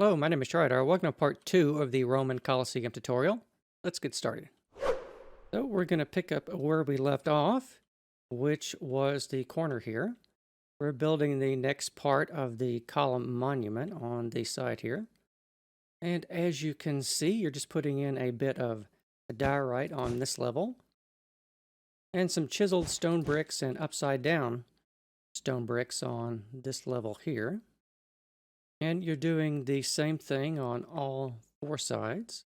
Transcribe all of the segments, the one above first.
Hello, my name is Trydar. Welcome to part 2 of the Roman Colosseum tutorial. Let's get started. So we're going to pick up where we left off, which was the corner here. We're building the next part of the column monument on the side here. And as you can see, you're just putting in a bit of diorite on this level, and some chiseled stone bricks and upside down stone bricks on this level here. And you're doing the same thing on all 4 sides.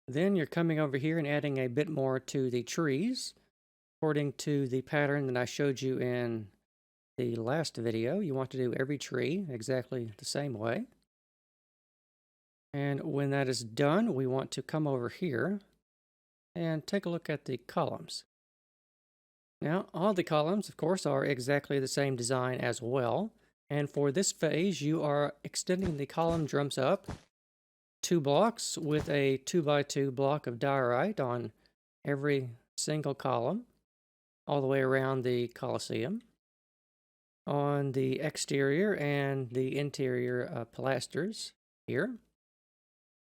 Then you're coming over here and adding a bit more to the trees. According to the pattern that I showed you in the last video, you want to do every tree exactly the same way. And when that is done, we want to come over here and take a look at the columns. Now, all the columns, of course, are exactly the same design as well. And for this phase, you are extending the column drums up 2 blocks with a 2x2 block of diorite on every single column, all the way around the Colosseum. On the exterior and the interior pilasters here.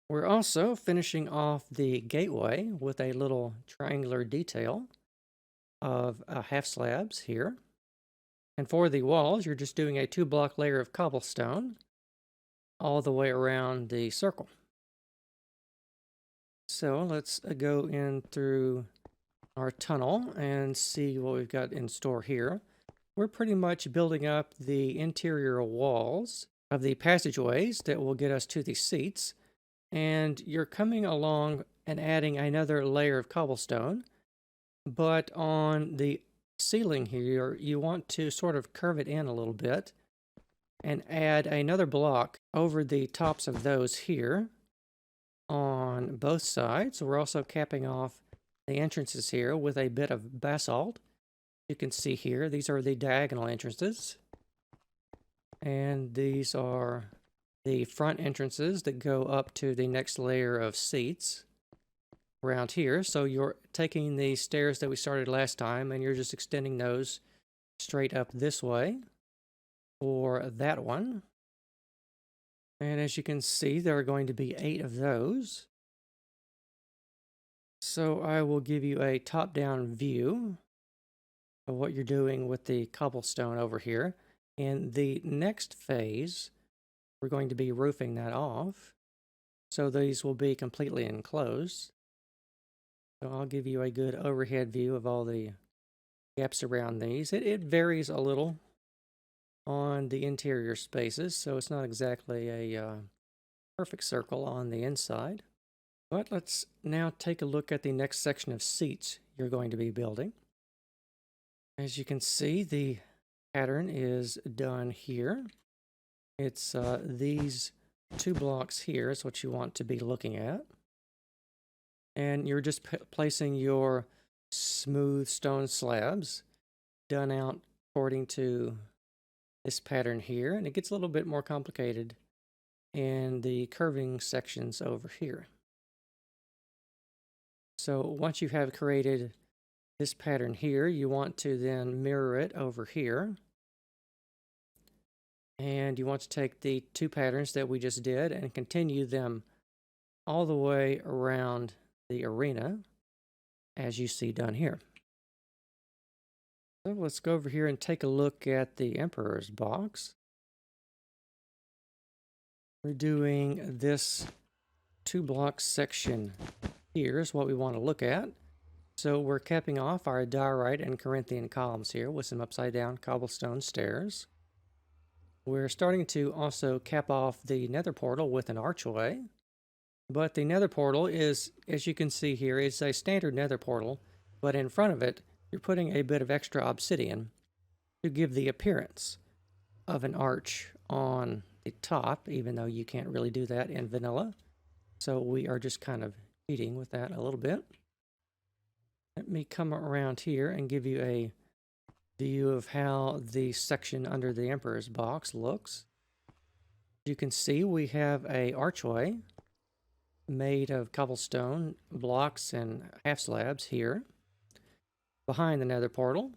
We're also finishing off the gateway with a little triangular detail of half slabs here. And for the walls, you're just doing a 2-block layer of cobblestone all the way around the circle. So let's go in through our tunnel and see what we've got in store here. We're pretty much building up the interior walls of the passageways that will get us to the seats. And you're coming along and adding another layer of cobblestone. But on the ceiling here, you want to sort of curve it in a little bit and add another block over the tops of those here on both sides. So we're also capping off the entrances here with a bit of basalt. You can see here, these are the diagonal entrances. And these are the front entrances that go up to the next layer of seats around here. So you're taking the stairs that we started last time and you're just extending those straight up this way for that one. And as you can see, there are going to be 8 of those. So I will give you a top-down view of what you're doing with the cobblestone over here. In the next phase, we're going to be roofing that off. So these will be completely enclosed. So I'll give you a good overhead view of all the gaps around these. It varies a little on the interior spaces, so it's not exactly a perfect circle on the inside. But let's now take a look at the next section of seats you're going to be building. As you can see, the pattern is done here. It's these 2 blocks here is what you want to be looking at. And you're just placing your smooth stone slabs done out according to this pattern here. And it gets a little bit more complicated in the curving sections over here. So once you have created this pattern here, you want to then mirror it over here. And you want to take the 2 patterns that we just did and continue them all the way around the arena as you see done here. So let's go over here and take a look at the Emperor's box. We're doing this 2-block section here is what we want to look at. So we're capping off our diorite and Corinthian columns here with some upside down cobblestone stairs. We're starting to also cap off the nether portal with an archway. But the nether portal is, as you can see here, is a standard nether portal, but in front of it, you're putting a bit of extra obsidian to give the appearance of an arch on the top, even though you can't really do that in vanilla. So we are just kind of cheating with that a little bit. Let me come around here and give you a view of how the section under the Emperor's box looks. You can see we have an archway made of cobblestone blocks and half slabs here behind the nether portal.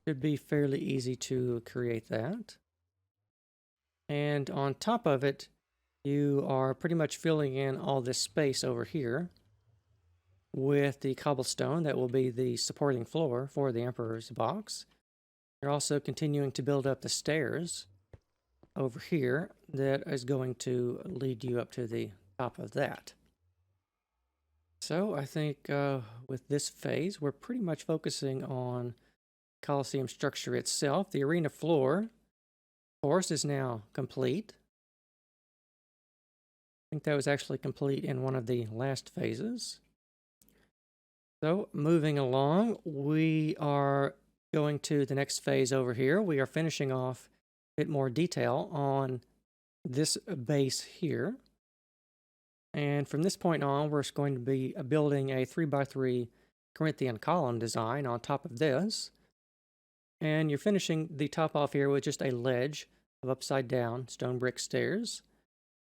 Should be fairly easy to create that. And on top of it, you are pretty much filling in all this space over here with the cobblestone that will be the supporting floor for the Emperor's box. You're also continuing to build up the stairs over here that is going to lead you up to the top of that. So I think with this phase, we're pretty much focusing on Colosseum structure itself. The arena floor, of course, is now complete. I think that was actually complete in one of the last phases. So moving along, we are going to the next phase over here. We are finishing off a bit more detail on this base here. And from this point on, we're going to be building a 3x3 Corinthian column design on top of this. And you're finishing the top off here with just a ledge of upside down stone brick stairs.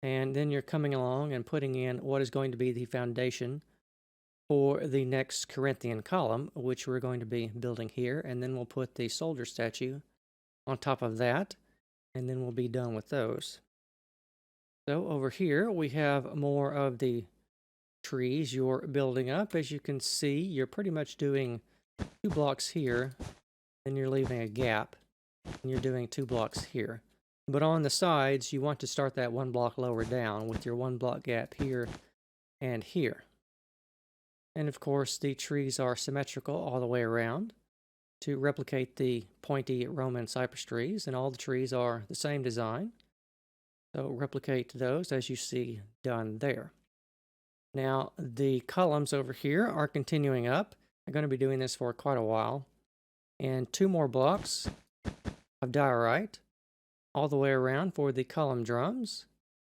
And then you're coming along and putting in what is going to be the foundation for the next Corinthian column, which we're going to be building here. And then we'll put the soldier statue on top of that. And then we'll be done with those. So over here, we have more of the trees you're building up. As you can see, you're pretty much doing 2 blocks here, then you're leaving a gap, and you're doing 2 blocks here. But on the sides, you want to start that 1 block lower down with your 1 block gap here and here. And of course, the trees are symmetrical all the way around to replicate the pointy Roman cypress trees, and all the trees are the same design. So replicate those as you see done there. Now, the columns over here are continuing up. I'm going to be doing this for quite a while. And 2 more blocks of diorite all the way around for the column drums.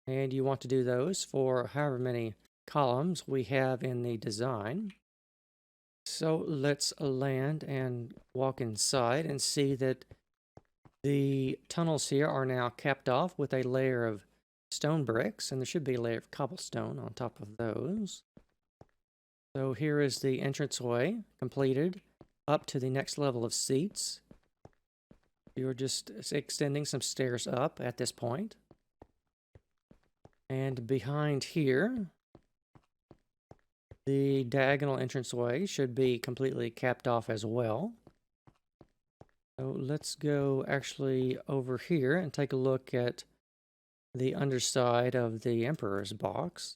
And you want to do those for however many columns we have in the design. So let's land and walk inside and see that the tunnels here are now capped off with a layer of stone bricks, and there should be a layer of cobblestone on top of those. So here is the entranceway completed up to the next level of seats. You're just extending some stairs up at this point. And behind here, the diagonal entranceway should be completely capped off as well. So let's go actually over here and take a look at the underside of the Emperor's box,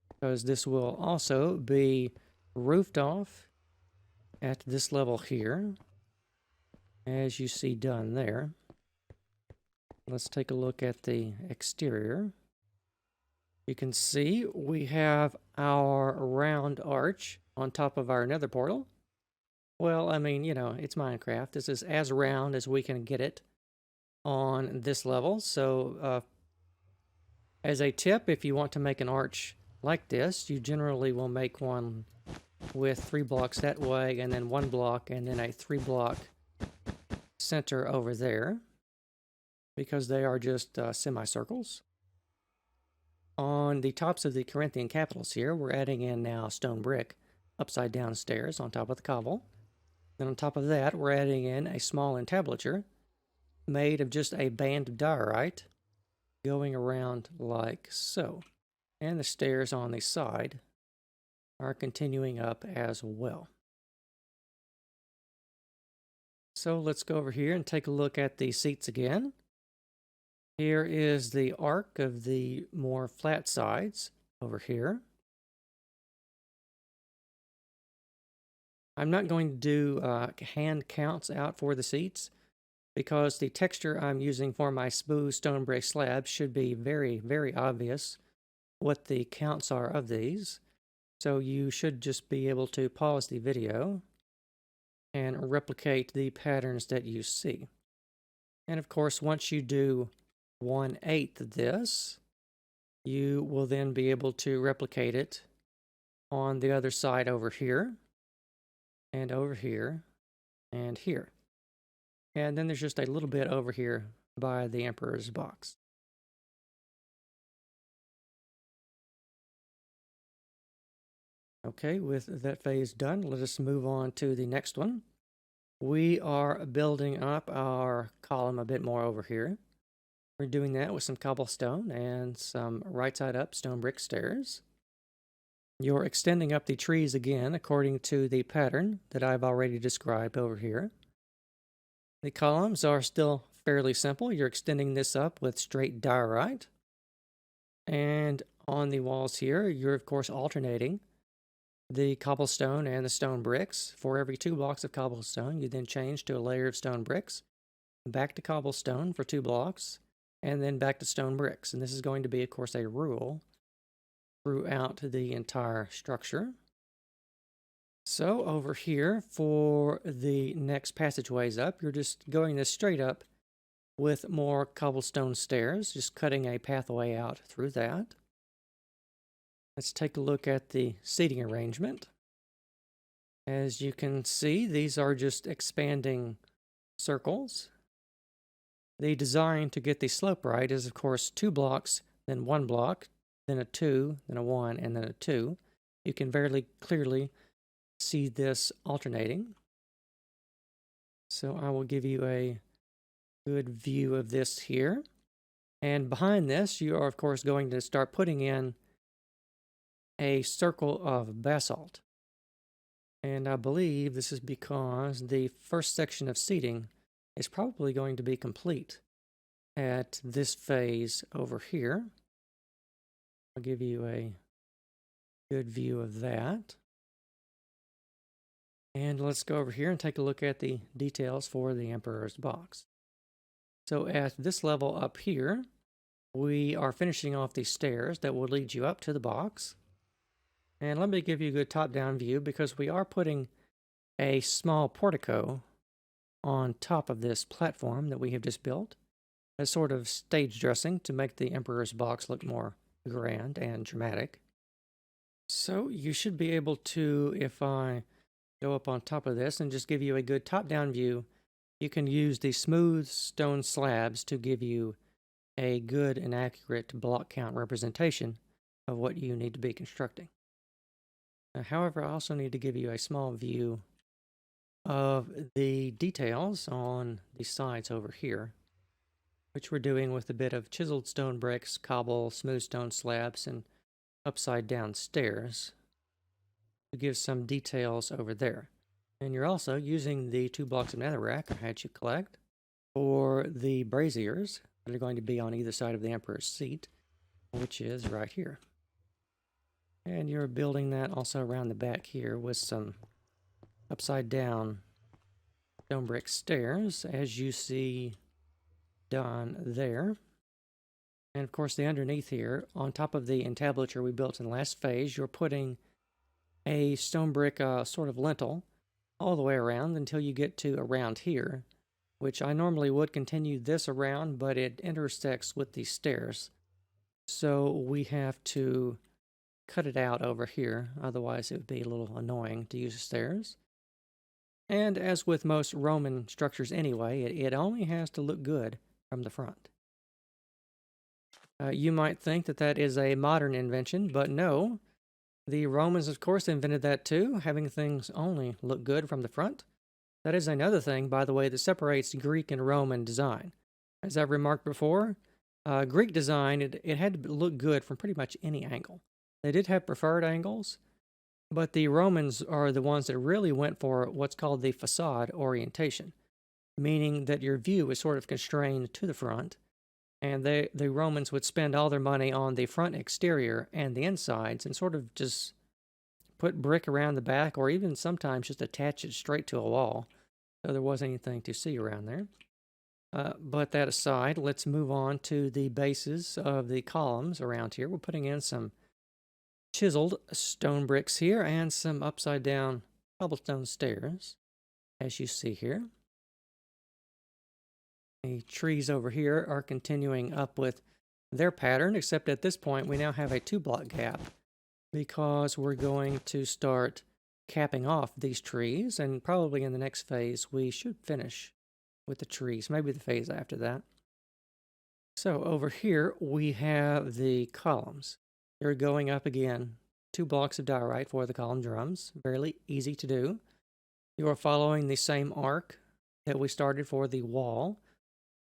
because this will also be roofed off at this level here, as you see done there. Let's take a look at the exterior. You can see we have our round arch on top of our nether portal. Well, I mean, you know, it's Minecraft. This is as round as we can get it on this level. So, as a tip, if you want to make an arch like this, you generally will make one with 3 blocks that way, and then 1 block, and then a 3 block center over there, because they are just semicircles. On the tops of the Corinthian capitals here, we're adding in now stone brick upside down stairs on top of the cobble. Then on top of that, we're adding in a small entablature made of just a band of diorite going around like so. And the stairs on the side are continuing up as well. So let's go over here and take a look at the seats again. Here is the arc of the more flat sides over here. I'm not going to do hand counts out for the seats, because the texture I'm using for my smooth stone brick slabs should be very, very obvious what the counts are of these. So you should just be able to pause the video and replicate the patterns that you see. And of course, once you do 1/8 this, you will then be able to replicate it on the other side over here, and over here, and here. And then there's just a little bit over here by the Emperor's box. Okay, with that phase done, let us move on to the next one. we are building up our column a bit more over here. We're doing that with some cobblestone and some right side up stone brick stairs. You're extending up the trees again according to the pattern that I've already described over here. The columns are still fairly simple. You're extending this up with straight diorite. And on the walls here, you're of course alternating the cobblestone and the stone bricks. For every 2 blocks of cobblestone, you then change to a layer of stone bricks, back to cobblestone for 2 blocks, and then back to stone bricks. And this is going to be, of course, a rule throughout the entire structure. So over here, for the next passageways up, you're just going this straight up with more cobblestone stairs, just cutting a pathway out through that. Let's take a look at the seating arrangement. As you can see, these are just expanding circles. The design to get the slope right is, of course, 2 blocks, then 1 block, then a 2, then a 1, and then a 2. You can very clearly see this alternating. So I will give you a good view of this here. And behind this, you are, of course, going to start putting in a circle of basalt. And I believe this is because the first section of seating is probably going to be complete at this phase over here. I'll give you a good view of that. And let's go over here and take a look at the details for the Emperor's box. So at this level up here, we are finishing off the stairs that will lead you up to the box. And let me give you a good top-down view because we are putting a small portico on top of this platform that we have just built as sort of stage dressing to make the Emperor's box look more grand and dramatic. So you should be able to, if I go up on top of this and just give you a good top-down view, you can use the smooth stone slabs to give you a good and accurate block count representation of what you need to be constructing. However, I also need to give you a small view of the details on the sides over here, which we're doing with a bit of chiseled stone bricks, cobble, smooth stone slabs, and upside down stairs to give some details over there. And you're also using the 2 blocks of netherrack I had you collect for the braziers that are going to be on either side of the Emperor's seat, which is right here. And you're building that also around the back here with some upside down stone brick stairs, as you see done there. And of course, the underneath here, on top of the entablature we built in the last phase, you're putting a stone brick sort of lintel all the way around until you get to around here, which I normally would continue this around, but it intersects with these stairs. So we have to cut it out over here, otherwise it would be a little annoying to use the stairs. And as with most Roman structures anyway, it only has to look good from the front. You might think that that is a modern invention, but no. The Romans, of course, invented that too, having things only look good from the front. That is another thing, by the way, that separates Greek and Roman design. As I've remarked before, Greek design, it had to look good from pretty much any angle. They did have preferred angles, but the Romans are the ones that really went for what's called the facade orientation, meaning that your view is sort of constrained to the front, and the Romans would spend all their money on the front exterior and the insides and sort of just put brick around the back or even sometimes just attach it straight to a wall so there wasn't anything to see around there. But that aside, let's move on to the bases of the columns around here. We're putting in some chiseled stone bricks here and some upside down cobblestone stairs, as you see here. The trees over here are continuing up with their pattern, except at this point we now have a 2-block gap because we're going to start capping off these trees, and probably in the next phase we should finish with the trees, maybe the phase after that. So over here we have the columns. They're going up again, 2 blocks of diorite for the column drums. Fairly easy to do. You are following the same arc that we started for the wall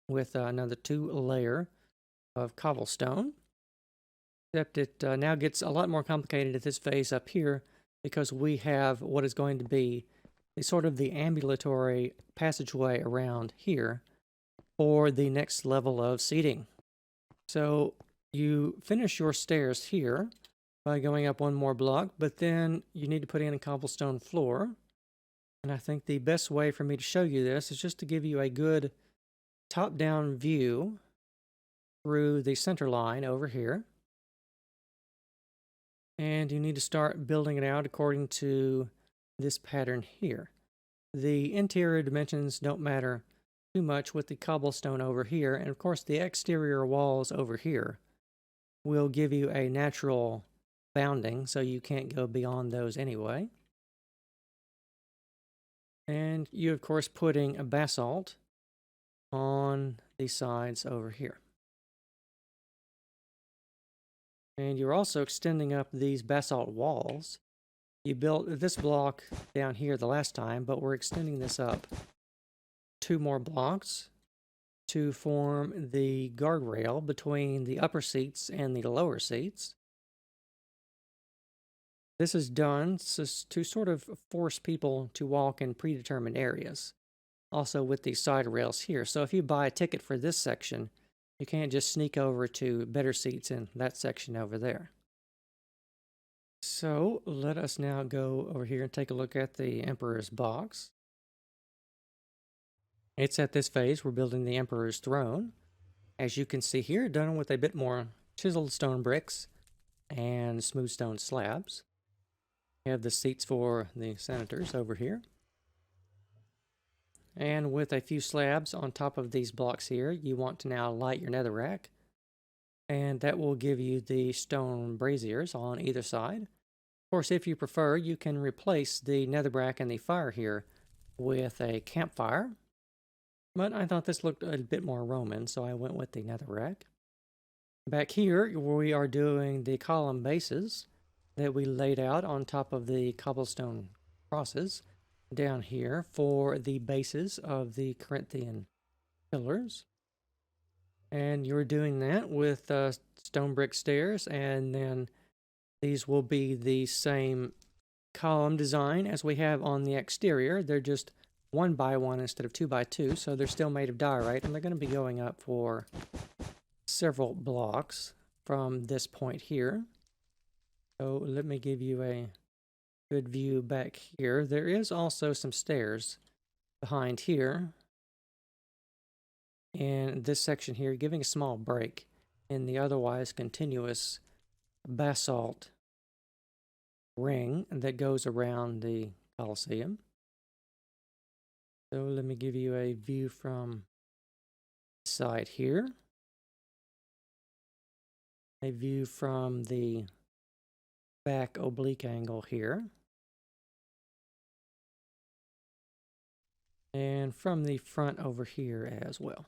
with another 2 layer of cobblestone. Except it now gets a lot more complicated at this phase up here because we have what is going to be sort of the ambulatory passageway around here for the next level of seating. So you finish your stairs here by going up 1 more block, but then you need to put in a cobblestone floor. And I think the best way for me to show you this is just to give you a good top-down view through the center line over here. And you need to start building it out according to this pattern here. The interior dimensions don't matter too much with the cobblestone over here, and of course the exterior walls over here will give you a natural bounding, so you can't go beyond those anyway. And you of course putting a basalt on the sides over here. And you're also extending up these basalt walls. You built this block down here the last time, but we're extending this up 2 more blocks to form the guardrail between the upper seats and the lower seats. This is done to sort of force people to walk in predetermined areas. Also with these side rails here. So if you buy a ticket for this section, you can't just sneak over to better seats in that section over there. So let us now go over here and take a look at the Emperor's box. It's at this phase we're building the Emperor's throne. As you can see here, done with a bit more chiseled stone bricks and smooth stone slabs. We have the seats for the senators over here. And with a few slabs on top of these blocks here, you want to now light your netherrack. And that will give you the stone braziers on either side. Of course, if you prefer, you can replace the netherrack and the fire here with a campfire. But I thought this looked a bit more Roman, so I went with the netherrack. Back here, we are doing the column bases that we laid out on top of the cobblestone crosses down here for the bases of the Corinthian pillars. And you're doing that with stone brick stairs, and then these will be the same column design as we have on the exterior. They're just 1 by 1 instead of 2 by 2, so they're still made of diorite, and they're going to be going up for several blocks from this point here. So let me give you a good view back here. There is also some stairs behind here in this section here, giving a small break in the otherwise continuous basalt ring that goes around the Colosseum. So let me give you a view from the side here. A view from the back oblique angle here. And from the front over here as well.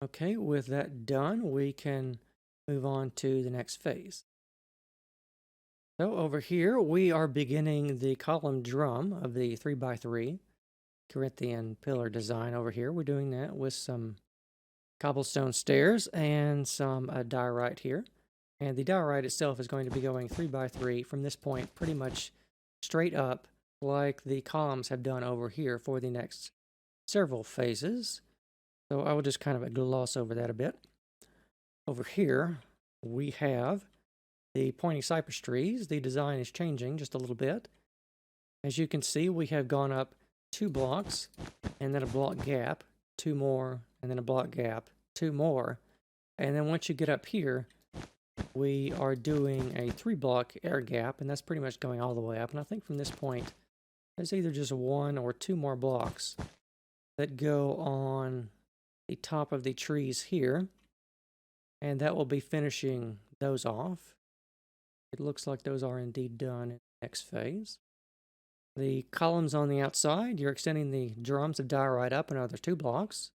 Okay, with that done, we can move on to the next phase. So over here, we are beginning the column drum of the 3 by 3 Corinthian pillar design over here. We're doing that with some cobblestone stairs and some diorite here. And the diorite itself is going to be going 3 by 3 from this point pretty much straight up like the columns have done over here for the next several phases. So I will just kind of gloss over that a bit. Over here, we have the pointy cypress trees. The design is changing just a little bit. As you can see, we have gone up 2 blocks and then a block gap, 2 more, and then a block gap, 2 more. And then once you get up here, we are doing a 3 block air gap, and that's pretty much going all the way up. And I think from this point, there's either just 1 or 2 more blocks that go on the top of the trees here, and that will be finishing those off. It looks like those are indeed done in the next phase. The columns on the outside, you're extending the drums of diorite up another 2 blocks.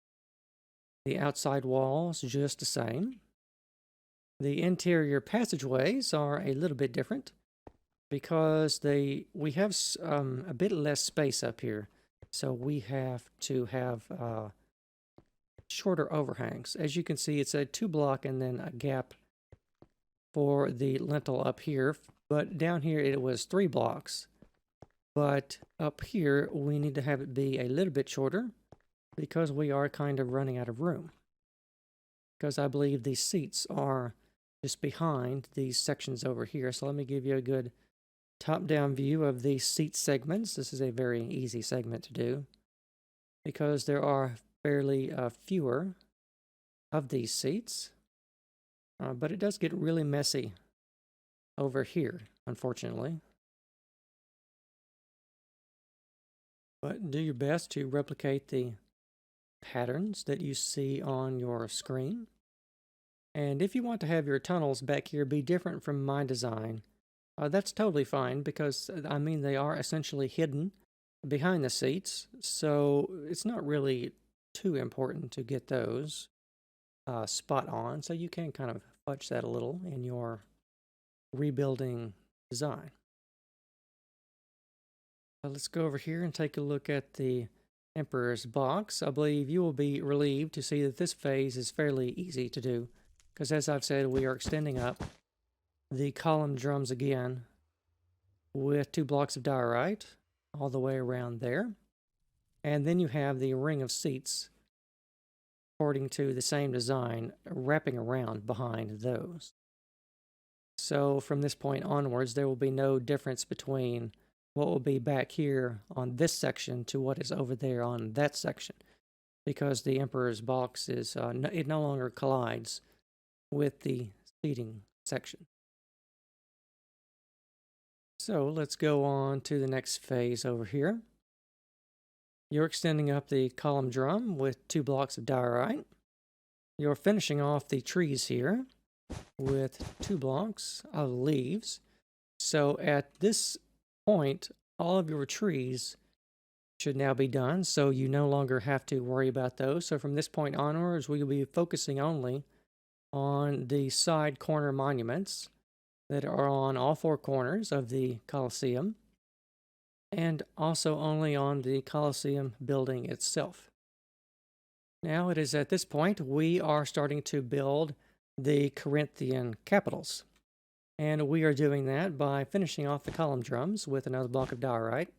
The outside walls just the same. The interior passageways are a little bit different because we have a bit less space up here. So we have to have shorter overhangs. As you can see, it's a 2-block and then a gap for the lintel up here. But down here it was 3 blocks. But up here we need to have it be a little bit shorter because we are kind of running out of room. Because I believe these seats are just behind these sections over here. So let me give you a good top-down view of these seat segments. This is a very easy segment to do because there are fairly fewer of these seats. But it does get really messy over here, unfortunately. But do your best to replicate the patterns that you see on your screen. And if you want to have your tunnels back here be different from my design, that's totally fine because, I mean, they are essentially hidden behind the seats, so it's not really too important to get those spot on, so you can kind of fudge that a little in your rebuilding design. Let's go over here and take a look at the Emperor's box. I believe you will be relieved to see that this phase is fairly easy to do because, as I've said, we are extending up the column drums again with 2 blocks of diorite all the way around there. And then you have the ring of seats according to the same design wrapping around behind those. So from this point onwards, there will be no difference between what will be back here on this section to what is over there on that section, because the Emperor's box is it no longer collides with the seating section. So let's go on to the next phase over here. You're extending up the column drum with 2 blocks of diorite. You're finishing off the trees here with 2 blocks of leaves. So at this point, all of your trees should now be done, so you no longer have to worry about those. So from this point onwards, we will be focusing only on the side corner monuments that are on all 4 corners of the Colosseum, and also only on the Colosseum building itself. Now it is at this point we are starting to build the Corinthian capitals. And we are doing that by finishing off the column drums with another block of diorite.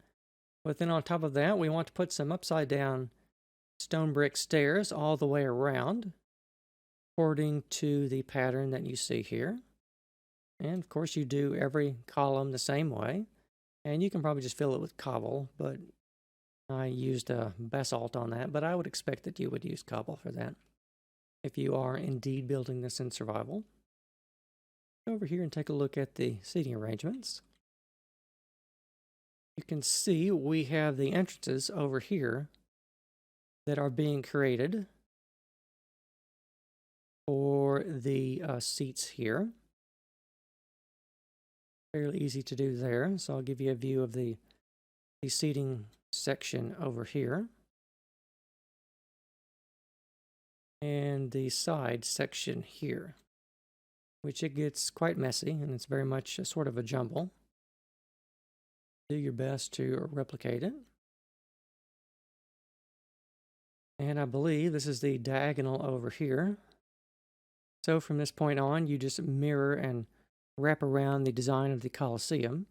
But then on top of that, we want to put some upside down stone brick stairs all the way around, according to the pattern that you see here. And of course you do every column the same way. And you can probably just fill it with cobble, but I used basalt on that. But I would expect that you would use cobble for that if you are indeed building this in survival. Over here and take a look at the seating arrangements. You can see we have the entrances over here that are being created for the seats here. Fairly easy to do there, so I'll give you a view of the seating section over here. And the side section here, which it gets quite messy, and it's very much a sort of a jumble. Do your best to replicate it. And I believe this is the diagonal over here. So from this point on, you just mirror and wrap around the design of the Colosseum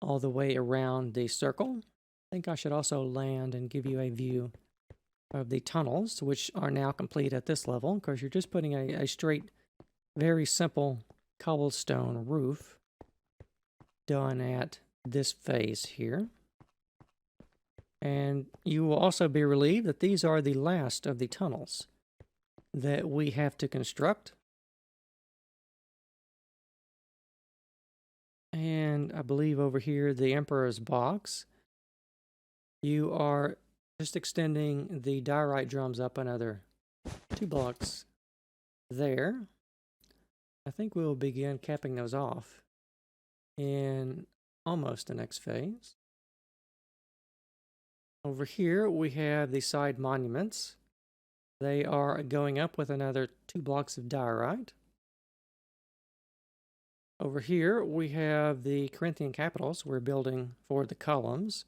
all the way around the circle. I think I should also land and give you a view of the tunnels, which are now complete at this level, because you're just putting a straight, very simple cobblestone roof done at this phase here. And you will also be relieved that these are the last of the tunnels that we have to construct. And I believe over here, the Emperor's box, you are just extending the diorite drums up another 2 blocks there. I think we will begin capping those off in almost the next phase. Over here, we have the side monuments. They are going up with another 2 blocks of diorite. Over here, we have the Corinthian capitals we're building for the columns.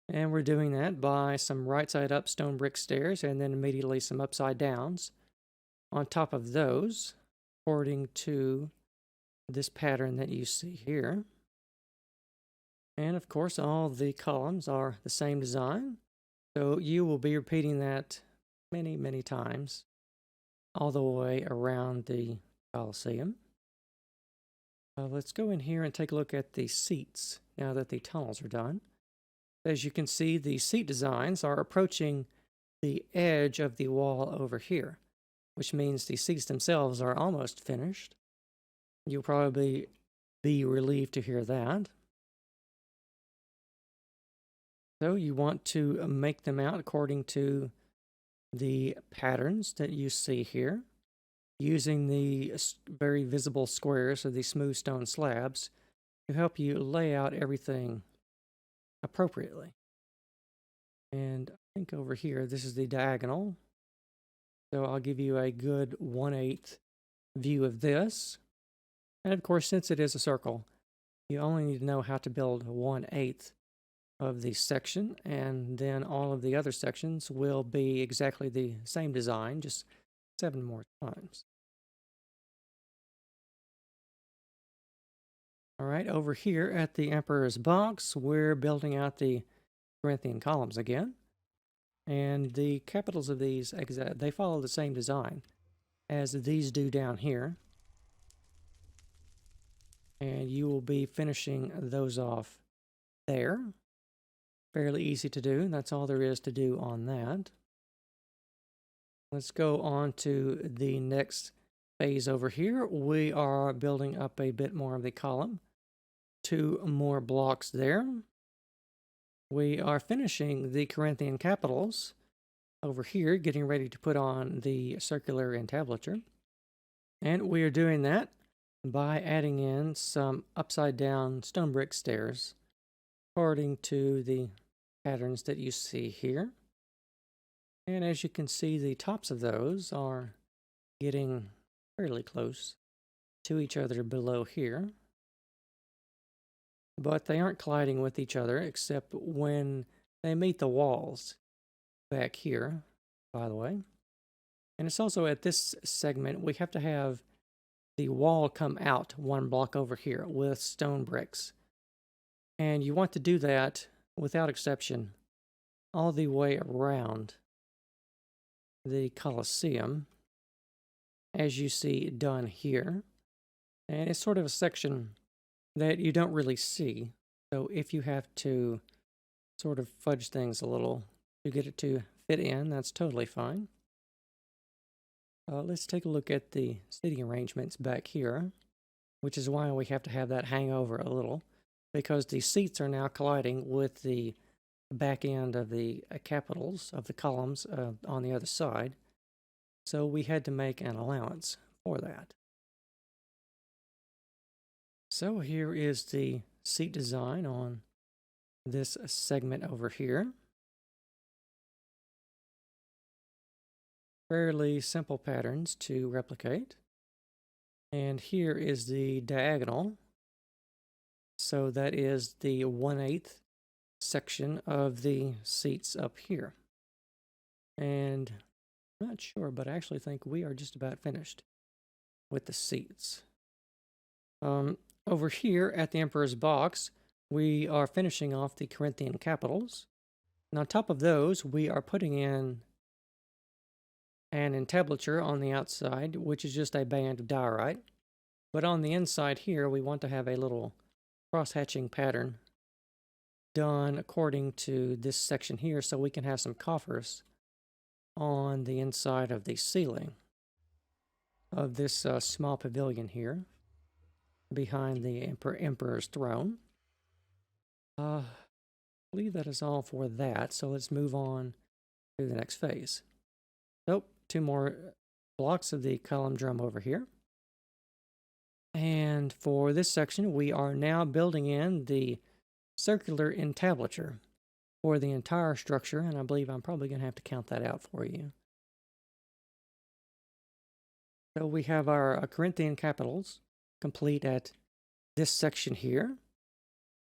And we're doing that by some right side up stone brick stairs and then immediately some upside downs on top of those, according to this pattern that you see here. And of course, all the columns are the same design. So you will be repeating that many, many times all the way around the Colosseum. Let's go in here and take a look at the seats now that the tunnels are done. As you can see, the seat designs are approaching the edge of the wall over here, which means the seats themselves are almost finished. You'll probably be relieved to hear that. So you want to make them out according to the patterns that you see here, using the very visible squares of the smooth stone slabs to help you lay out everything appropriately. And I think over here, this is the diagonal. So I'll give you a good 1/8 view of this. And of course, since it is a circle, you only need to know how to build 1/8 of the section, and then all of the other sections will be exactly the same design, just 7 more times. All right, over here at the Emperor's Box, we're building out the Corinthian columns again. And the capitals of these, they follow the same design as these do down here. And you will be finishing those off there. Fairly easy to do. That's all there is to do on that. Let's go on to the next phase over here. We are building up a bit more of the column. 2 more blocks there. We are finishing the Corinthian capitals over here, getting ready to put on the circular entablature. And we are doing that by adding in some upside down stone brick stairs according to the patterns that you see here. And as you can see, the tops of those are getting fairly close to each other below here. But they aren't colliding with each other except when they meet the walls back here, by the way. And it's also at this segment, we have to have the wall come out 1 block over here with stone bricks. And you want to do that, without exception, all the way around the Colosseum, as you see done here. And it's sort of a section that you don't really see. So if you have to sort of fudge things a little to get it to fit in, that's totally fine. Let's take a look at the seating arrangements back here, which is why we have to have that hang over a little, because the seats are now colliding with the back end of the capitals of the columns on the other side. So we had to make an allowance for that. So here is the seat design on this segment over here. Fairly simple patterns to replicate. And here is the diagonal. So that is the 1/8 section of the seats up here. And I'm not sure, but I actually think we are just about finished with the seats. Over here at the Emperor's Box, we are finishing off the Corinthian capitals. And on top of those, we are putting in an entablature on the outside, which is just a band of diorite. But on the inside here, we want to have a little cross-hatching pattern done according to this section here, so we can have some coffers on the inside of the ceiling of this small pavilion here behind the Emperor's throne. I believe that is all for that, so let's move on to the next phase. So, 2 more blocks of the column drum over here. And for this section, we are now building in the circular entablature for the entire structure, and I believe I'm probably going to have to count that out for you. So we have our Corinthian capitals complete at this section here.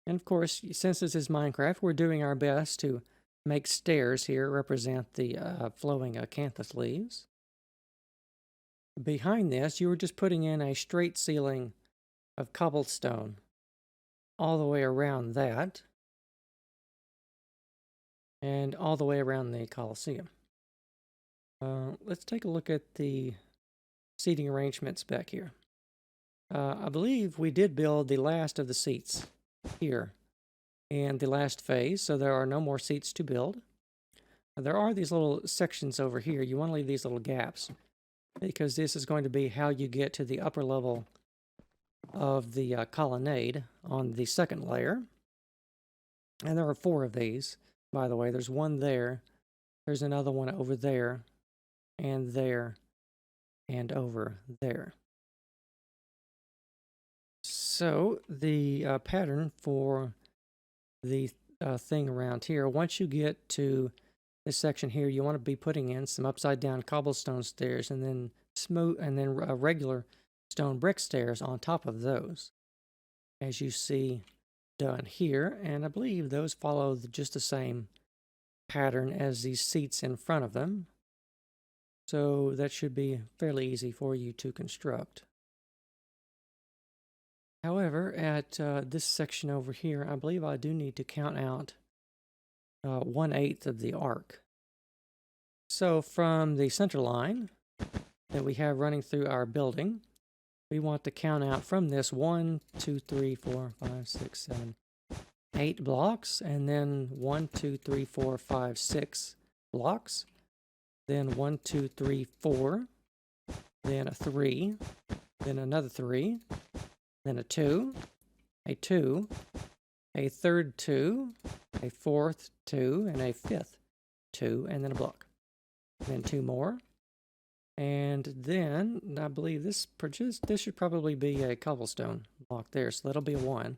And of course, since this is Minecraft, we're doing our best to make stairs here represent the flowing acanthus leaves. Behind this, you were just putting in a straight ceiling of cobblestone all the way around that, and all the way around the Colosseum. Let's take a look at the seating arrangements back here. I believe we did build the last of the seats here in the last phase, so there are no more seats to build. There are these little sections over here. You want to leave these little gaps, because this is going to be how you get to the upper level of the colonnade on the second layer. And there are 4 of these, by the way. There's one there, there's another one over there, and over there. So the pattern for the thing around here, once you get to this section here, you want to be putting in some upside down cobblestone stairs, and then regular stone brick stairs on top of those, as you see done here. And I believe those follow just the same pattern as these seats in front of them, so that should be fairly easy for you to construct. However, at this section over here, I believe I do need to count out 1/8 of the arc. So from the center line that we have running through our building, we want to count out from this 1, 2, 3, 4, 5, 6, 7, 8 blocks, and then 1, 2, 3, 4, 5, 6 blocks, then 1, 2, 3, 4, then a 3, then another 3, then a 2, a 2, a third 2, a fourth 2, and a fifth 2, and then a block. Then 2 more. And then I believe this should probably be a cobblestone block there, so that'll be a 1.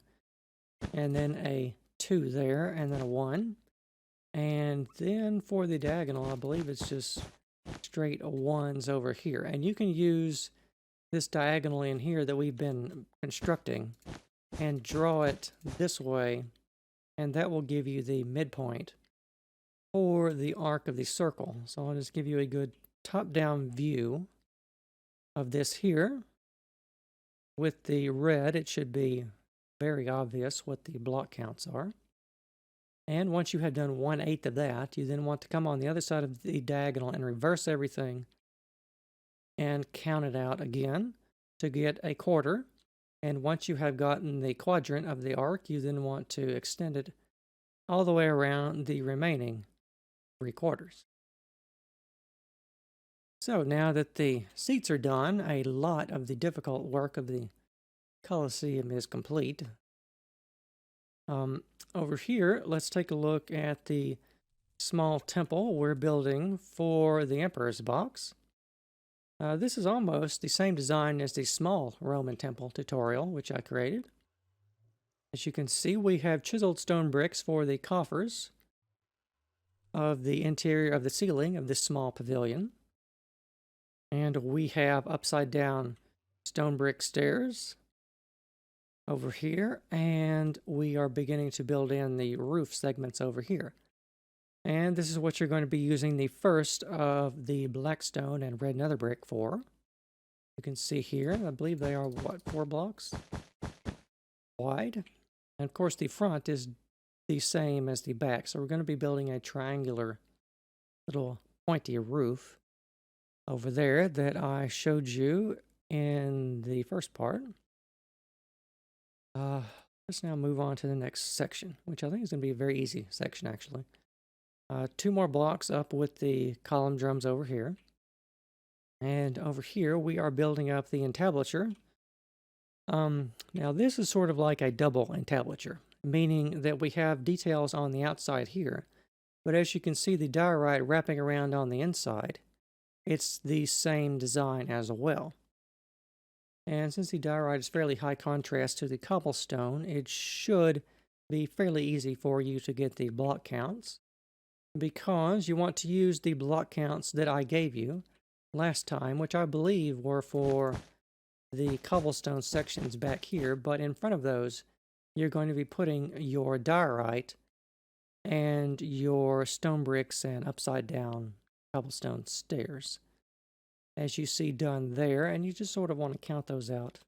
And then a 2 there, and then a 1. And then for the diagonal, I believe it's just straight 1s over here. And you can use this diagonal in here that we've been constructing and draw it this way, and that will give you the midpoint for the arc of the circle. So I'll just give you a good top-down view of this here. With the red, it should be very obvious what the block counts are. And once you have done 1/8 of that, you then want to come on the other side of the diagonal and reverse everything and count it out again to get a quarter. And once you have gotten the quadrant of the arc, you then want to extend it all the way around the remaining 3/4. So now that the seats are done, a lot of the difficult work of the Colosseum is complete. Over here, let's take a look at the small temple we're building for the Emperor's box. This is almost the same design as the small Roman temple tutorial, which I created. As you can see, we have chiseled stone bricks for the coffers of the interior of the ceiling of this small pavilion. And we have upside down stone brick stairs over here, and we are beginning to build in the roof segments over here. And this is what you're going to be using the first of the black stone and red nether brick for. You can see here, I believe they are, what, 4 blocks wide? And of course the front is the same as the back, so we're going to be building a triangular little pointy roof over there that I showed you in the first part. Let's now move on to the next section, which I think is going to be a very easy section, actually. 2 more blocks up with the column drums over here. And over here, we are building up the entablature. Now, this is sort of like a double entablature, meaning that we have details on the outside here. But as you can see, the diorite wrapping around on the inside, it's the same design as well. And since the diorite is fairly high contrast to the cobblestone, it should be fairly easy for you to get the block counts, because you want to use the block counts that I gave you last time, which I believe were for the cobblestone sections back here, but in front of those, you're going to be putting your diorite and your stone bricks and upside down cobblestone stairs, as you see done there, and you just sort of want to count those out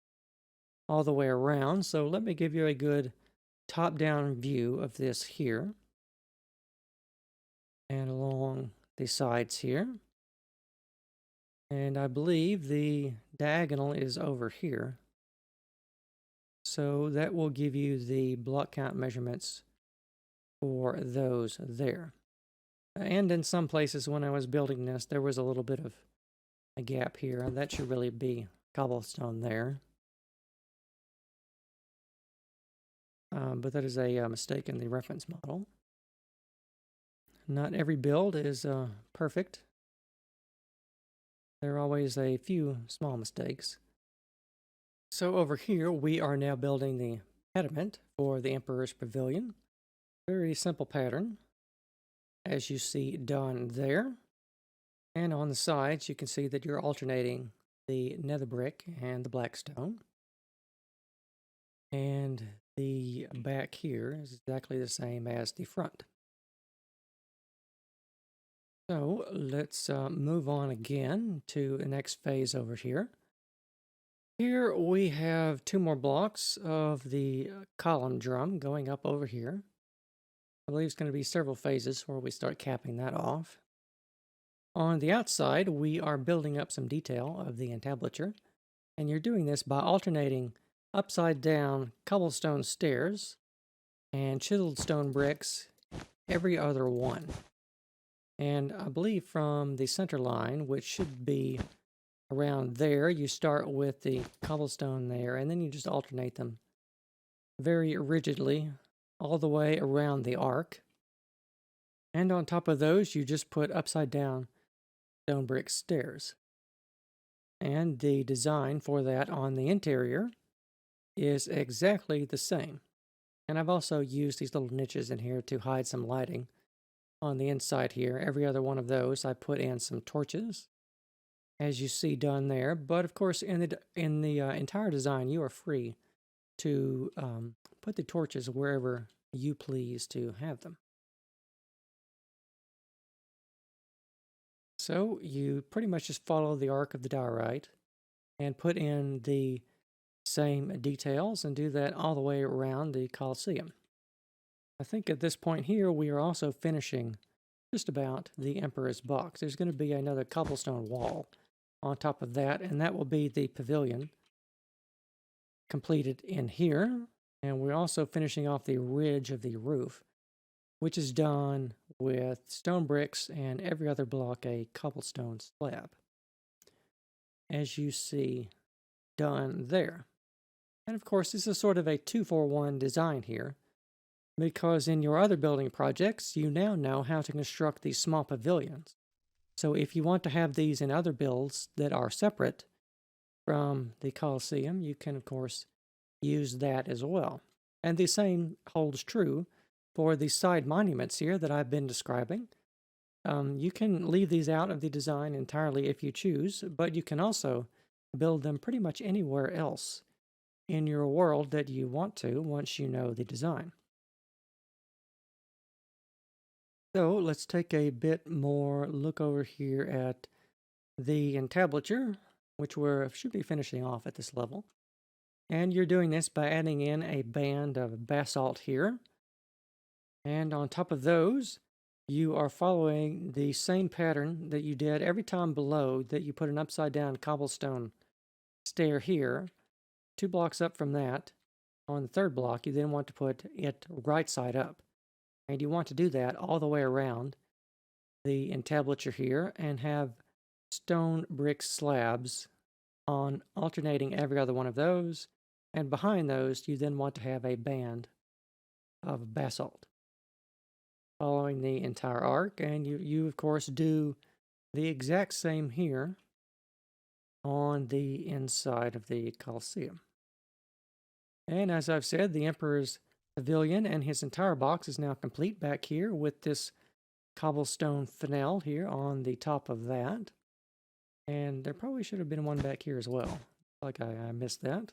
all the way around. So let me give you a good top-down view of this here and along the sides here. And I believe the diagonal is over here. So that will give you the block count measurements for those there. And in some places when I was building this, there was a little bit of a gap here, and that should really be cobblestone there. But that is a mistake in the reference model. Not every build is perfect. There are always a few small mistakes. So over here, we are now building the pediment for the Emperor's Pavilion. Very simple pattern, as you see done there. And on the sides, you can see that you're alternating the nether brick and the black stone. And the back here is exactly the same as the front. So let's move on again to the next phase over here. Here we have 2 more blocks of the column drum going up over here. I believe it's going to be several phases where we start capping that off. On the outside, we are building up some detail of the entablature, and you're doing this by alternating upside down cobblestone stairs and chiseled stone bricks every other one. And I believe from the center line, which should be around there, you start with the cobblestone there, and then you just alternate them very rigidly all the way around the arc. And on top of those, you just put upside down stone brick stairs. And the design for that on the interior is exactly the same. And I've also used these little niches in here to hide some lighting on the inside here. Every other one of those, I put in some torches, as you see done there. But of course, in the entire design, you are free to put the torches wherever you please to have them. So you pretty much just follow the arc of the diorite and put in the same details and do that all the way around the Colosseum. I think at this point here, we are also finishing just about the Emperor's box. There's going to be another cobblestone wall on top of that, and that will be the pavilion completed in here. And we're also finishing off the ridge of the roof, which is done with stone bricks and every other block a cobblestone slab, as you see done there. And of course, this is sort of a 2-for-1 design here, because in your other building projects, you now know how to construct these small pavilions. So if you want to have these in other builds that are separate from the Colosseum, you can, of course, use that as well. And the same holds true for the side monuments here that I've been describing. You can leave these out of the design entirely if you choose, but you can also build them pretty much anywhere else in your world that you want to once you know the design. So let's take a bit more look over here at the entablature, which should be finishing off at this level. And you're doing this by adding in a band of basalt here. And on top of those, you are following the same pattern that you did every time below that you put an upside down cobblestone stair here. 2 blocks up from that, on the 3rd block, you then want to put it right side up. And you want to do that all the way around the entablature here and have stone brick slabs on alternating every other one of those. And behind those, you then want to have a band of basalt following the entire arc. And you of course, do the exact same here on the inside of the Colosseum. And as I've said, the Emperor's Pavilion and his entire box is now complete back here with this cobblestone finale here on the top of that. And there probably should have been one back here as well. Like I missed that.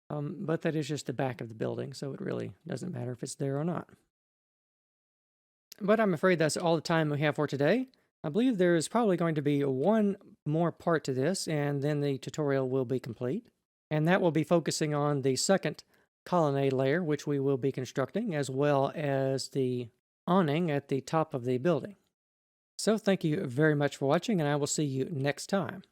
But that is just the back of the building, so it really doesn't matter if it's there or not. But I'm afraid that's all the time we have for today. I believe there is probably going to be one more part to this, and then the tutorial will be complete. And that will be focusing on the second colonnade layer, which we will be constructing, as well as the awning at the top of the building. So thank you very much for watching, and I will see you next time.